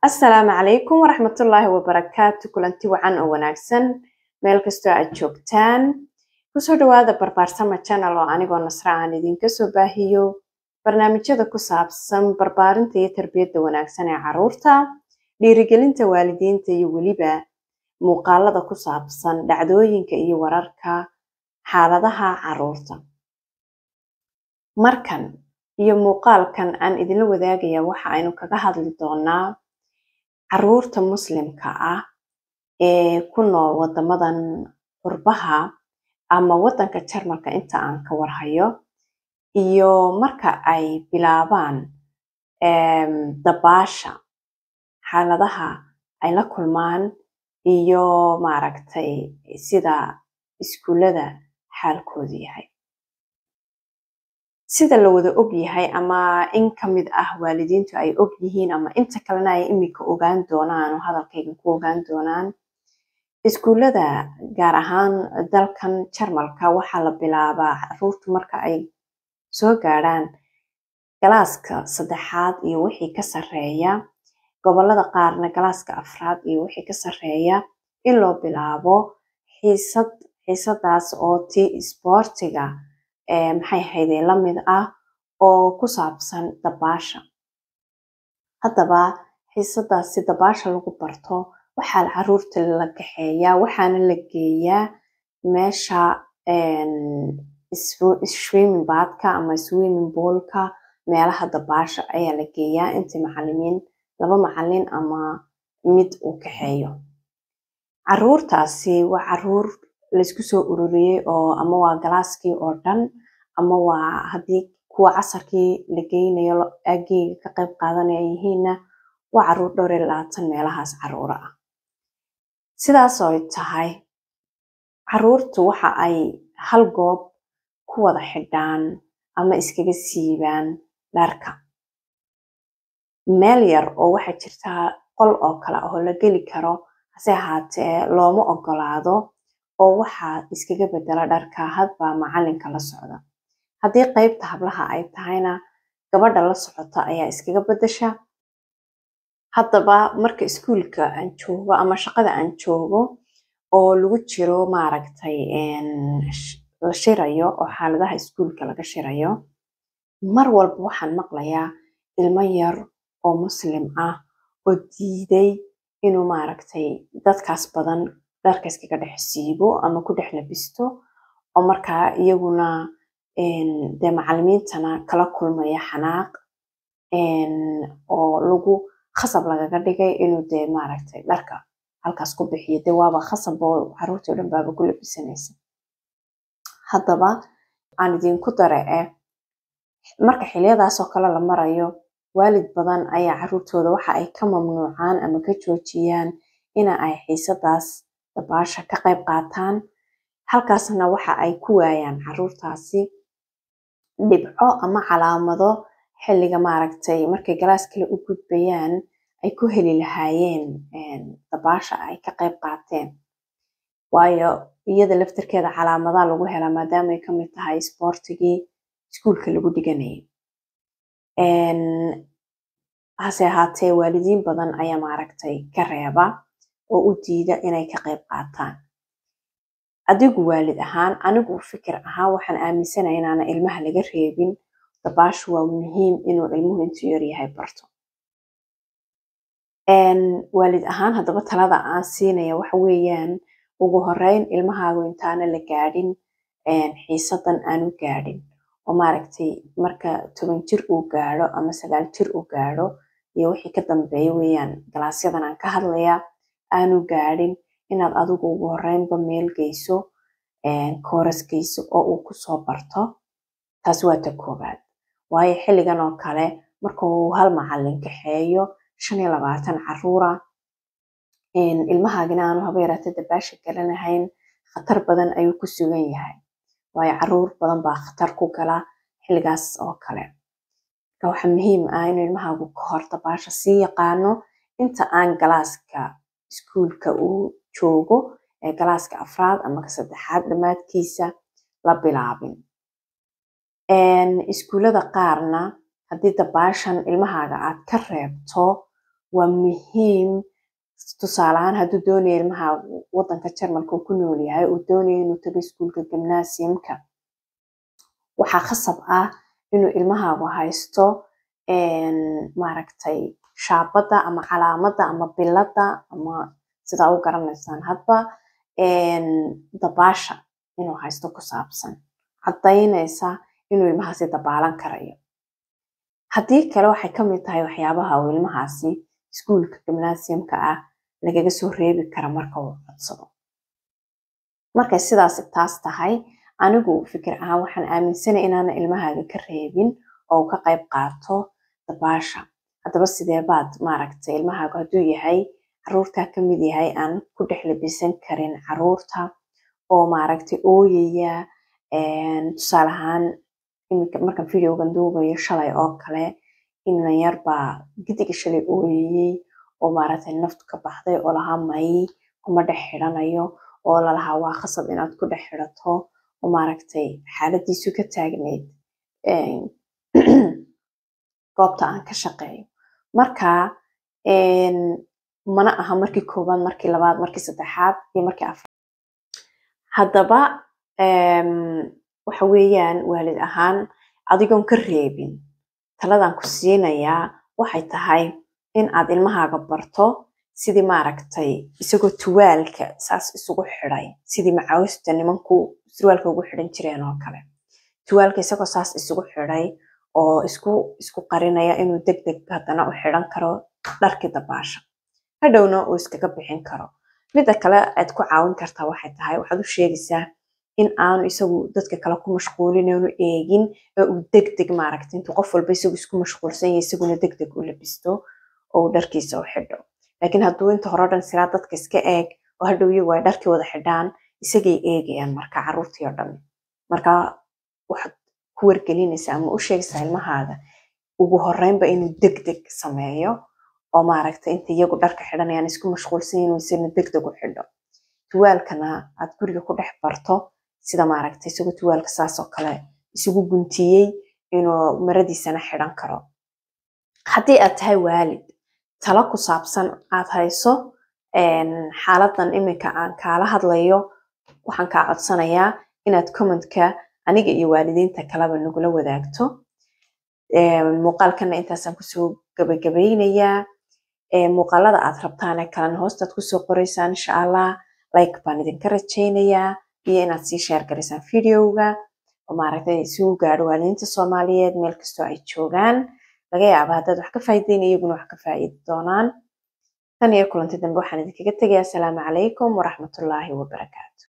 Asalaamu calaykum waraxmatullaahi wabarakaatu. Kulanti wacan oo wanaagsan meel kastoo aad joogtaan. Kusoo dhawaada Barbaarsama Channel oo anigoo Nasra aan idinka soo baahiyo barnaamijyada ku saabsan barbaarinta iyo tarbiyadda wanaagsan ee carruurta, dhiirigelinta waalidiinta iyo weliba muuqaalada ku saabsan dhacdooyinka iyo wararka xaaladaha carruurta. Markan iyo muuqaalkan aan idinla wadaagaya waxa aynu kaga hadli doonaa carruurta muslimka ah ee ku nool wadamadan qurbaha ama wadanka Jarmalka inta aan ka warhayo, iyo marka ay bilaabaan dabaasha xaaladaha ay la kulmaan iyo maaragtay sida iskuulada xaalkoodu yahay. Sida la wada og yahay ama in ka mid ah waalidiintu ay og yihiin ama inta kalena ay imika ogaan doonaan oo hadalkayga ku ogaan doonaan, iskuulada gaar ahaan dalkan Jarmalka waxaa la bilaabaa carruurtu marka ay soo gaaraan galaaska 3aad iyo wixii ka sarreeya, gobolada qaarna galaaska 4aad iyo wixii ka sarreeya, in loo bilaabo xiisadaas oo isboortiga maxay ahayd la mid ah oo ku saabsan dabaasha. Haddaba xiisadaas si dabaasha lagu barto waxaa carruurta la kaxeeyaa, waxaana la geeyaa meesha swimming bathka ama swimming poolka, meelaha dabaasha ayaa la geeyaa intii macallimiin, 2 macallin ama mid uu kaxeeyo. Carruurtaasi waa carruur la isku soo ururiyay oo ama waa galaaskii oo dhan ama waa haddii kuwa casarkii la geynayo aageyga ka qayb qaadanaya yihiinna waa carruur dhowr iyo 20 meelahaas carruura ah. Sidaas oo ay tahay, carruurtu waxa ay hal goob ku wada xidhaan ama iskaga siibaan dharka. Meel yar oo waxa jirta qol oo kale oo la geli karo, hase ahaatee looma ogolaado oo waxaa iskaga bedela dharka hadba macallinka la socda. Haddii qaybta hablaha ay tahayna gabadha la socota ayaa iskaga bedesha. Haddaba marka iskuulka aan joogo ama shaqada aan joogo oo lagu jiro maaragtay la shirayo oo xaaladaha iskuulka laga shirayo, mar walba waxaan maqlayaa ilmo yar oo muslim ah oo diiday inuu maaragtay dadkaas badan dharka iskaga dhex siibo ama ku dhex labisto, oo markaa iyaguna dee macallimiintana kala kulmaya xanaaq oo lagu khasab lagaga dhigay inuu dee maaragtay dharka halkaas ku bixiyo. Dee waaba khasab oo carruurtii oo dhan baaba ku labisanaysa. Haddaba aan idinku dare marka xiliyadaas oo kale la marayo, waalid badan ayaa carruurtooda waxa ay ka mamnuucaan ama ka joojiyaan ina ay xiisadaas dabaasha ka qayb qaataan. Halkaasna waxa ay ku waayaan carruurtaasi dhibco ama calaamado xilliga maaragtay markay galaas kale u gudbayaan ay ku heli lahaayeen dabaasha ay ka qayb qaateen. Waayo iyada laftirkeeda calaamadaha lagu helaa maadaama ay ka mid tahay isboortigii iskuulka lagu dhiganayay. Hase ahaatee waalidiin badan ayaa maaragtay ka reeba oo u diida inay ka qayb qaataan. Adigu waalid ahaan, anigu fikir ahaan waxaan aaminsanahay inaana ilmaha laga reebin. Dabaashu waa muhiim inuu ilmuhu intuu yar yahay barto. Waalid ahaan haddaba talada aan siinaya waxa weeyaan, ugu horeyn ilmahaagu intaana la gaadhin xiisadan aanu gaadhin oo maaragtay marka 10 jir uu gaadho ama 9 jir uu gaadho iyo wixii ka dambeeya weeyaan galaasyadan aan ka hadlayaa, aanu gaadhin inaad adigu ugu horeynba meel geyso, kooras geyso oo uu ku soo barto. Taas waa ta koobaad. Waayo xilligan oo kale markuu hal macallin kaxeeyo 25 carruura, ilmahaagina aanu haba yaraatee dabaasha garanahayn, khatar badan ayuu ku sugan yahay. Waayo carruur badan baa khatar ku gala xilligaas oo kale. Marka waxa muhiim ah in ilmahaagu ka hor dabaasha sii yaqaano inta aan galaaska iskuulka uu joogo ee galaaska 4aad ama 3aad dhammaadkiisa la bilaabin. Iskuulada qaarna haddii dabaashan ilmahaaga aad ka reebto waa muhiim. tusaale ahaan hadduu doonayo ilmaha wadanka Jarmalka uu ku nool yahay uu doonayo inuu tago iskuulka gymnasiumka, waxaa khasab ah inuu ilmahaagu haysto maaragtay shaabada ama calaamada ama bilada ama sidaa u garanaysaan hadba dabaasha inuu haysto ku saabsan cadaynaysa inuu ilmahaasi dabaalan karayo. haddii kale waxay ka mid tahay waxyaabaha uu ilmahaasi iskuulka gymnasiumka ah lagaga soo reebi kara marka uu codsado. markay sidaas taas tahay, anigu fikir ahaan waxaan aaminsanahay inaana ilmahaaga ka reebin oo ka qayb qaato dabaasha. haddaba sidee baad maaragtay ilmahaagu hadduu yahay caruurta ka mid yahay aan ku dhex labisan karin caruurta oo maaragtay ooyaya, tusaale ahaan iminka markaan videogan duubayo shalay oo kale inan yar baa gidiga shalay ooyayay oo maaragtay naftu ka baxday oo lahaa may kuma dhex xidhanayo oo lalahaa waa khasab inaad ku dhex xidhato oo maaragtay xaaladiisu ka taagneyd goobta aan ka shaqeeyo. marka mana aha markii koobaad, markii labaad, markii saddexaad iyo markii afraad. haddaba waxa weeyaan waalid ahaan adigoon ka reebin, taladan ku siinayaa waxay tahay in aad ilmahaaga barto sidii maaragtay isagoo tuwaalka saas isugu xidhay, sidii macaawista nimanku surwaalka ugu xidhan jireen oo kale, tuwaalka isagoo saas isugu xidhay oo isku qarinaya inuu degdeg haddana u xidhan karo dharkii dabaasha, hadhowna uu iskaga bixin karo. midda kale aad ku caawin kartaa waxay tahay waxaad u sheegaysaa in aanu isagu dadka kale ku mashquulin, aanu eegin ee uu degdeg maaragtay intuu qof walba isagu isku mashquulsan yahay isaguna degdeg u labisto oo uu dharkiisa u xidho. laakiin hadduu inta hore dhan siraa dadka iska eeg oo hadhow iyagu ay dharkii wada xidhaan, isagay eegayaan marka caruurtii oo dhan. marka waxaad ku wargelinaysaa ama u sheegaysaa ilmahaaga ugu horreynba inuu degdeg sameeyo oo maaragtay inta iyagu dharka xidhanayaan isku mashquulsan yihiin isaguna degdeg u xidho. tuwaalkana aad guriga ku dhex barto sida maaragtay isagoo tuwaalka saas oo kale isugu guntiyey inuu maradiisana xidhan karo. haddii aad tahay waalid talo ku saabsan aad hayso xaaladan iminka aan kaala hadlayo, waxaan kaa codsanayaa inaad commentka aniga iyo waalidiinta kaleba nagula wadaagto. muuqaalkana intaasaan kusoo gabagabeynayaa. muuqaalada aad rabtaan ee kalena hoostaad kusoo qoraysaan insha allah. like baan idinka rajaynayaa iyo inaad sii share garaysaan videoga oo maaragtay si uu gaadho waalidiinta Soomaaliyeed meel kastoo ay joogaan. laga yaabo haddaad wax ka faa'iideyn iyaguna wax ka faa'iidi doonaan. tan iyo kulanti dambe waxaan idinkaga tegayaa. asalaamu calaykum waraxmatullaahi wabarakaatu.